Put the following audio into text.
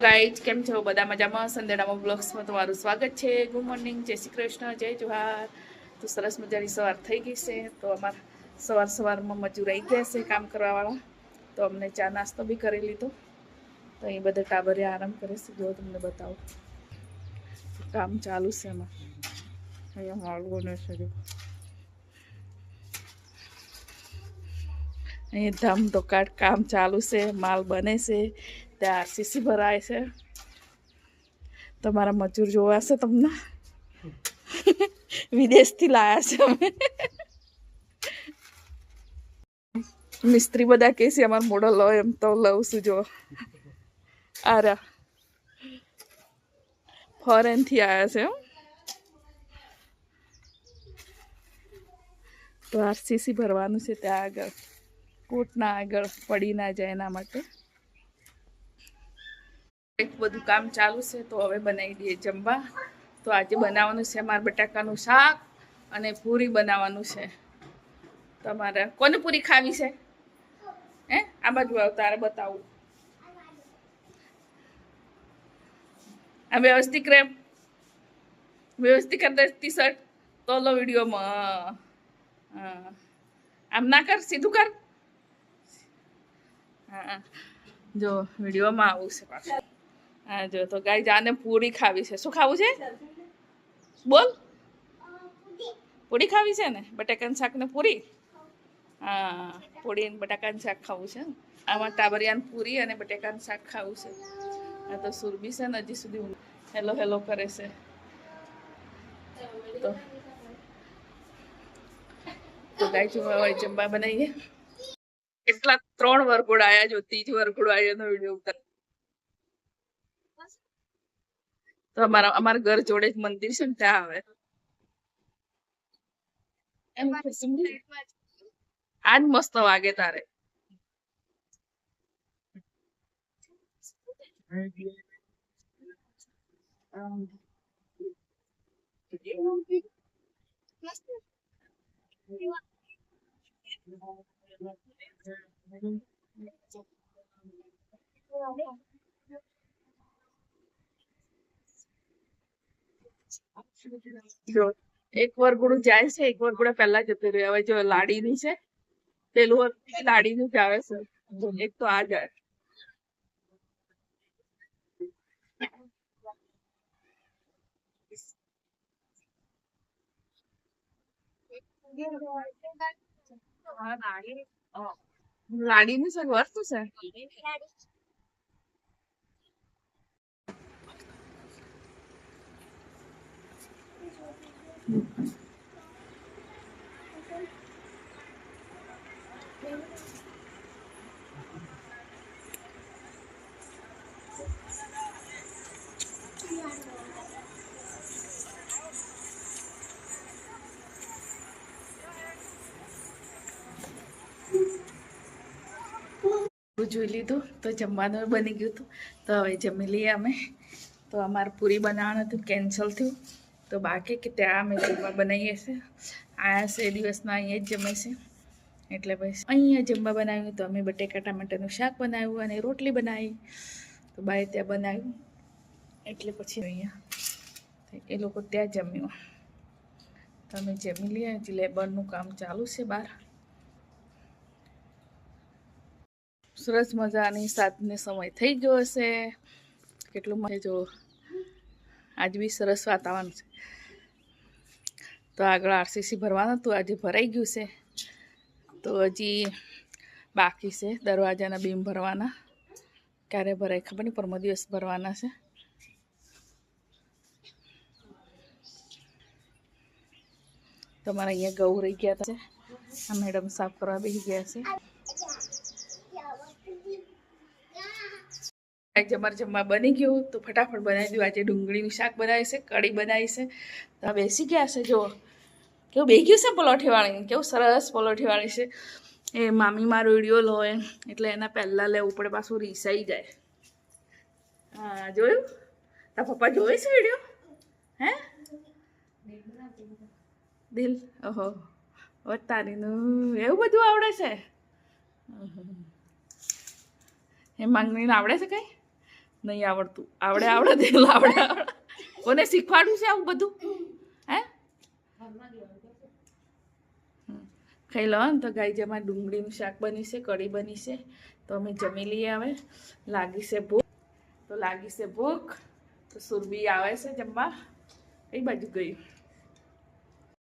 Guys કેમ છો બધા મજામાં? સંદેડામાં બ્લોગ્સમાં તમારું સ્વાગત છે. ગુડ મોર્નિંગ, જય શ્રી કૃષ્ણ, જય જોહાર. તો સરસ મજાની સવાર થઈ ગઈ છે. તો અમારા સવારમાં મજૂર આવી ગયા છે કામ કરવાવાળા. તો અમને ચા નાસ્તો બી કરી લીધો. તો અહીં બધા ટાબરે આરામ કરે છે. જો તમને બતાવું, કામ ચાલુ છે એમાં. અહીંયા માલ બને છે. જો અહીં ધામ તો કામ ચાલુ છે, માલ બને છે, ત્યાં આરસીસી ભરાય છે. તમારા મજૂર જોવા છે તમને. વિદેશથી લાયા છે અમે. મિસ્ત્રી બધા કહે છે અમારો મોડલ લો, એમ તો લઉં છું. જો આરા ફોરેનથી આવ્યા છે. તો આરસીસી ભરવાનું છે ત્યાં આગળ, કોટના આગળ પડી ના જાય એના માટે. બધું કામ ચાલુ છે. તો હવે બનાવી દઈએ જમવા. તો આજે બનાવવાનું છે અમારે બટાકાનું શાક અને પૂરી બનાવવાનું છે. તમારે કોને પૂરી ખાવી છે? હે, આ બાજુ આવ, તારે બતાવું. આ વ્યવસ્થિત રેમ, વ્યવસ્થિત કર દે ટી શર્ટ તો લો વિડીયોમાં. હા, આમ ના કર, સીધું કર. હા, જો વિડીયોમાં આવું છે પાછું. હા જો, તો ગાઈઝ આને પૂરી ખાવી છે. શું ખાવું છે? બોલ. પૂરી ખાવી છે ને, બટાકાનું શાક ને પૂરી. હા, પૂરી ને બટાકાનું શાક ખાવું છે. આમાં ટાબરિયાન પૂરી અને બટાકાનું શાક ખાવું છે. આ તો સુરભી છે ને હજી સુધી હેલો હેલો કરે છે. તો ગાઈઝ હવે જમવા બનાવીએ. એટલા 3 વરઘોડ આયા, જો ત્રીજી વરઘોડ આવ્યો નો વિડીયો ઉતાર. તો અમારા ઘર જોડે જ મંદિર છે ને, ત્યાં આવે. એમ આજ મસ્ત વાગે તારે. જો એક વરઘોડું જાય છે, એક વરઘોડા પહેલા જતું રહ્યું. હવે જો લાડીની છે, પેલું લાડીનું જ આવે છે. એક તો આ જાય. લાડીનું છે, વર્તું છે. જોઈ લીધું તો જમવાનું બની ગયું હતું. તો હવે જમી લઈએ અમે. તો અમારે પૂરી બનાવવાનું હતું, કેન્સલ થયું. તો બાકી કે ત્યાં અમે જમવા બનાવીએ છીએ. આયા છે દિવસના અહીંયા જ જમે છે. એટલે બસ અહીંયા જમવા બનાવ્યું. તો અમે બટેકા ટામેટાનું શાક બનાવ્યું અને રોટલી બનાવી. તો બાય ત્યાં બનાવ્યું, એટલે પછી અહીંયા એ લોકો ત્યાં જમ્યું. તો અમે જમી લઈએ. હજી લેબરનું કામ ચાલુ છે બહાર. સરસ મજાની સાંજનો સમય થઈ ગયો હશે. કેટલું મને જો આજ બી સરસ વાતાવરણ છે. તો આગળ આરસીસી ભરવાનું હતું, આજે ભરાઈ ગયું છે. તો હજી બાકી છે દરવાજાના બીમ ભરવાના. ક્યારે ભરાય ખબર નહીં, પરમ દિવસ ભરવાના છે. તમારા અહીંયા ગૌ રહી ગયા છે. આ મેડમ સાફ કરવા બેસી ગયા છે. અમારે જમવા બની ગયું. તો ફટાફટ બનાવી દઉં. આજે ડુંગળીનું શાક બનાવી છે, કઢી બનાવી છે. તો બેસી ગયા છે. જો કેવું બેસી ગયું છે પલોઠીવાળી, કેવું સરસ પલોઠીવાળી છે. એ મામી મારો વિડીયો લો એટલે એના પહેલાં લેવું પડે, પાછું રીસાઈ જાય. હા જોયું, તારા પપ્પા જોવે છે વિડીયો? હે દિલ, ઓહો વતારીનું એવું બધું આવડે છે. એ માંગણીને આવડે છે કંઈ? નહીં આવડતું. આવડે તેલ આવડે. કોને શીખવાડ્યું છે આવું બધું? હે ખાઈ લો ને. તો ગાઈ જેમાં ડુંગળીનું શાક બની છે, કઢી બની છે. તો અમે જમી લઈએ હવે. લાગી છે ભૂખ. તો સુરભી આવે છે જમવા. કઈ બાજુ ગઈ?